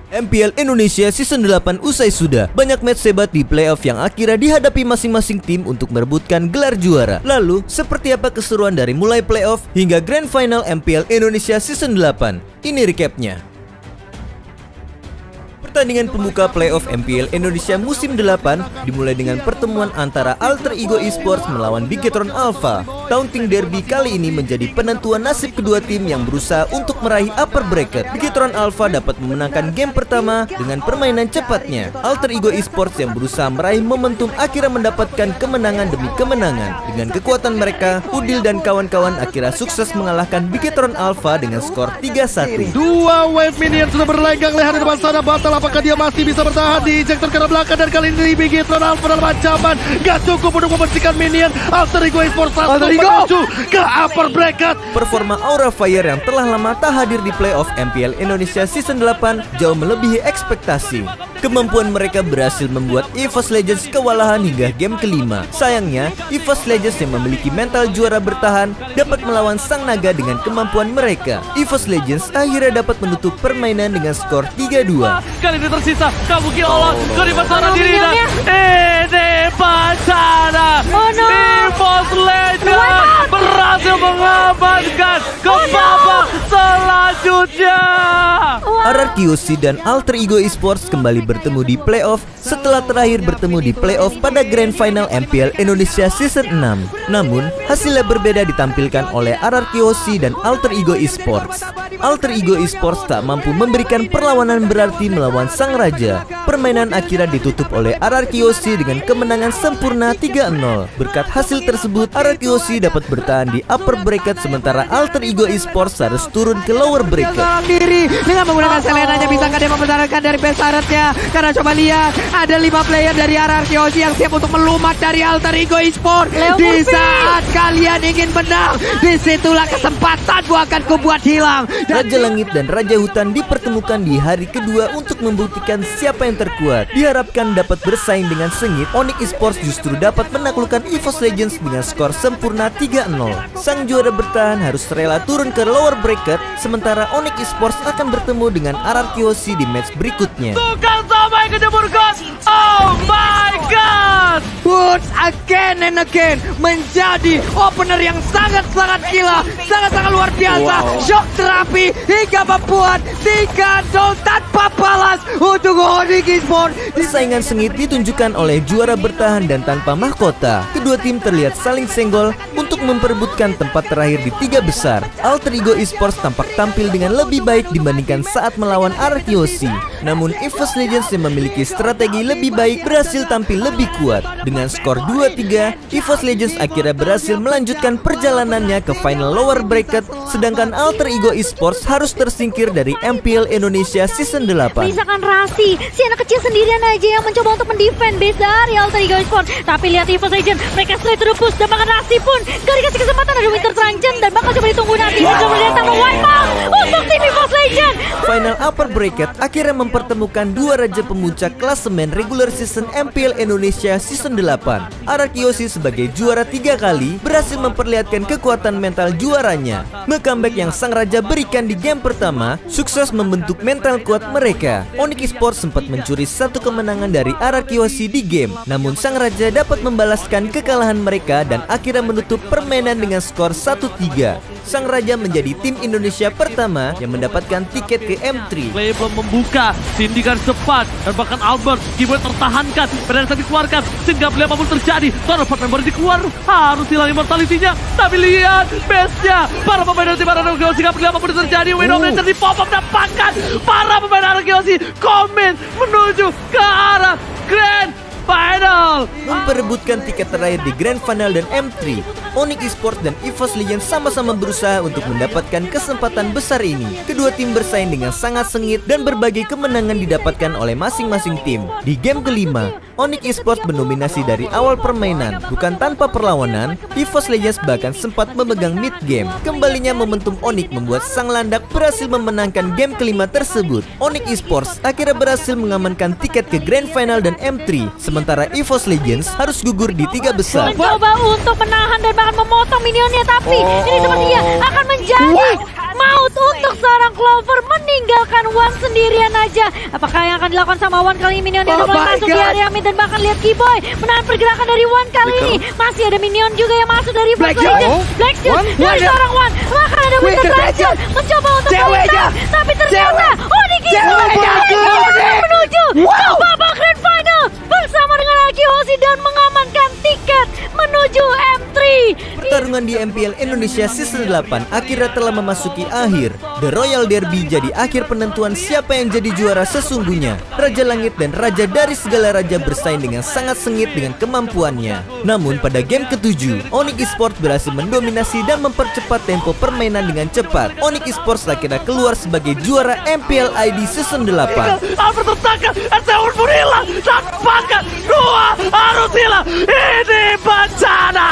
MPL Indonesia Season 8 usai sudah. Banyak match hebat di playoff yang akhirnya dihadapi masing-masing tim untuk merebutkan gelar juara. Lalu, seperti apa keseruan dari mulai playoff hingga grand final MPL Indonesia Season 8? Ini recapnya. Pertandingan pembuka playoff MPL Indonesia musim 8 dimulai dengan pertemuan antara Alter Ego Esports melawan Bigetron Alpha. Taunting Derby kali ini menjadi penentuan nasib kedua tim yang berusaha untuk meraih upper bracket. Bigetron Alpha dapat memenangkan game pertama dengan permainan cepatnya. Alter Ego Esports yang berusaha meraih momentum akhirnya mendapatkan kemenangan demi kemenangan. Dengan kekuatan mereka, Udil dan kawan-kawan akhirnya sukses mengalahkan Bigetron Alpha dengan skor 3-1. Dua wave minion sudah berlenggang leher di depan sana. Batal apakah dia masih bisa bertahan di injektor ke belakang, dan kali ini Bigetron Alpha dalam ancaman. Gak cukup untuk membersihkan minion. Alter Ego Esports menuju ke upper bracket. Performa Aura Fire yang telah lama tak hadir di playoff MPL Indonesia Season 8 jauh melebihi ekspektasi. Kemampuan mereka berhasil membuat EVOS Legends kewalahan hingga game kelima. Sayangnya, EVOS Legends yang memiliki mental juara bertahan dapat melawan Sang Naga dengan kemampuan mereka. EVOS Legends akhirnya dapat menutup permainan dengan skor 3-2. Kali ini tersisa Kabuki Olah ke Pansara diri dan Pansara. EVOS Legends berhasil mengamankan ke babak selanjutnya. RRQC dan Alter Ego Esports kembali bertemu di playoff setelah terakhir bertemu di playoff pada Grand Final MPL Indonesia Season 6. Namun, hasilnya berbeda ditampilkan oleh RRQC dan Alter Ego Esports. Alter Ego Esports tak mampu memberikan perlawanan berarti melawan Sang Raja. Permainan akhirnya ditutup oleh RRQC dengan kemenangan sempurna 3-0. Berkat hasil tersebut, RRQC dapat bertahan di upper bracket sementara Alter Ego Esports harus turun ke lower bracket. Diri dengan menggunakan Selenanya, bisakah dia mempertahankan dari pesaratnya? Karena coba lihat, ada 5 player dari RRQC yang siap untuk melumat dari Alter Ego Esports. Di saat kalian ingin menang, disitulah kesempatanmu akan kubuat hilang. Raja Langit dan Raja Hutan dipertemukan di hari kedua untuk membuktikan siapa yang terkuat. Diharapkan dapat bersaing dengan sengit. Onyx Esports justru dapat menaklukkan EVOS Legends dengan skor sempurna 3-0. Sang juara bertahan harus rela turun ke lower bracket, sementara Onyx Esports akan bertemu dengan RRQC di match berikutnya. Bukan sampai kejebur God. Oh my God. Woods again and again menjadi opener yang sangat-sangat gila, sangat-sangat luar biasa. Shock terapi hingga membuat 3 gol tanpa balas untuk Onyx Esports. Persaingan sengit ditunjukkan oleh juara bertahan dan tanpa mahkota. Kedua tim terlihat saling senggol untuk memperebutkan tempat terakhir di 3 besar. Alter Ego Esports tampak tampil dengan lebih baik dibandingkan saat melawan RRQC. Namun EVOS Legends yang memiliki strategi lebih baik berhasil tampil lebih kuat. Dengan skor 2-3, EVOS Legends akhirnya berhasil melanjutkan perjalanannya ke final lower bracket, sedangkan Alter Ego Esports harus tersingkir dari MPL Indonesia Season 8. Misalkan Rasi, si anak kecil sendirian aja yang mencoba untuk mendefend base dari Alter Ego Esports. Tapi lihat EVOS Legends, mereka straight to the push, dan bahkan Rasi pun gak dikasih kesempatan ada Winter Tranchen, dan bakal coba ditunggu nanti. Coba datang wipe out untuk tim EVOS Legends. Final upper bracket akhirnya mempertemukan dua raja pemuncak klasemen regular season MPL Indonesia Season 8. RRQC sebagai juara 3 kali berhasil memperlihatkan kekuatan mental juaranya. Comeback yang Sang Raja berikan di game pertama sukses membentuk mental kuat mereka. Onyx Esports sempat mencuri 1 kemenangan dari RRQC di game, namun Sang Raja dapat membalaskan kekalahan mereka dan akhirnya menutup permainan dengan skor 1-3. Sang Raja menjadi tim Indonesia pertama yang mendapatkan tiket ke M3. Play belum membuka, tindikan cepat, dan bahkan Albert keyboard tertahankan, pedang dikeluarkan sehingga beli apapun terjadi. Tornado member dikeluar, harus hilang immortality-nya. Tapi lihat base-nya, para pemain dari tim RRQC sehingga beli apapun terjadi. Window Blazer di pop-up dapatkan para pemain RRQC komen menuju ke arah Grand Final. Memperebutkan tiket terakhir di Grand Final dan M3, Onyx Esports dan EVOS Legends sama-sama berusaha untuk mendapatkan kesempatan besar ini. Kedua tim bersaing dengan sangat sengit dan berbagai kemenangan didapatkan oleh masing-masing tim. Di game kelima, Onyx Esports mendominasi dari awal permainan. Bukan tanpa perlawanan, EVOS Legends bahkan sempat memegang mid game. Kembalinya momentum Onyx membuat sang landak berhasil memenangkan game kelima tersebut. Onyx Esports akhirnya berhasil mengamankan tiket ke Grand Final dan M3, sementara EVOS Legends harus gugur di 3 besar. Mencoba untuk menahan dan bahkan memotong minionnya, tapi ini sepertinya akan menjadi maut untuk seorang Clover, meninggal meninggalkan Wan sendirian aja. Apakah yang akan dilakukan sama Wan kali ini? Minion dia udah mulai masuk di area mid dan bahkan lihat Keyboy menahan pergerakan dari Wan kali ini. Masih ada minion juga yang masuk dari First Legend. Blackstone dari seorang Wan. Bahkan ada Winter Titan mencoba untuk melintas, tapi ternyata Onyx menuju ke babak grand final bersama dengan Aki Hoshi dan mengamankan tiket menuju M3. Pertarungan di MPL Indonesia Season 8 akhirnya telah memasuki akhir. The Royal Derby jadi akhir penentuan siapa yang jadi juara sesungguhnya. Raja Langit dan Raja dari segala raja bersaing dengan sangat sengit dengan kemampuannya. Namun pada game ke-7, Onyx Esports berhasil mendominasi dan mempercepat tempo permainan dengan cepat. Onyx Esports akhirnya keluar sebagai juara MPL ID Season 8. Albert tertangkap, Eteon pun hilang, tampakkan dua harus hilang. Ini bencana.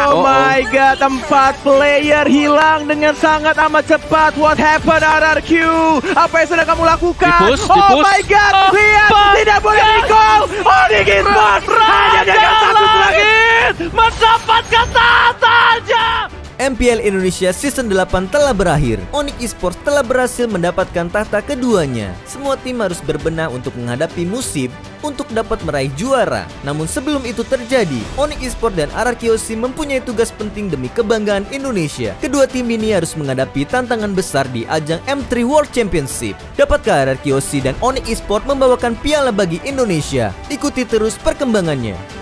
Oh my god, 4 player hilang dengan sangat amat cepat. What happened RRQ? Apa yang sedang kamu lakukan? Oh my god, lihat, tidak boleh recall. Onyx Esports hanya dengan satu langit mendapatkan tahtanya. MPL Indonesia Season 8 telah berakhir. Onyx Esports telah berhasil mendapatkan tahta keduanya. Semua tim harus berbenah untuk menghadapi musim untuk dapat meraih juara. Namun sebelum itu terjadi, Onyx Esports dan RRQ Hoshi mempunyai tugas penting demi kebanggaan Indonesia. Kedua tim ini harus menghadapi tantangan besar di ajang M3 World Championship. Dapatkah RRQ Hoshi dan Onyx Esports membawakan piala bagi Indonesia? Ikuti terus perkembangannya.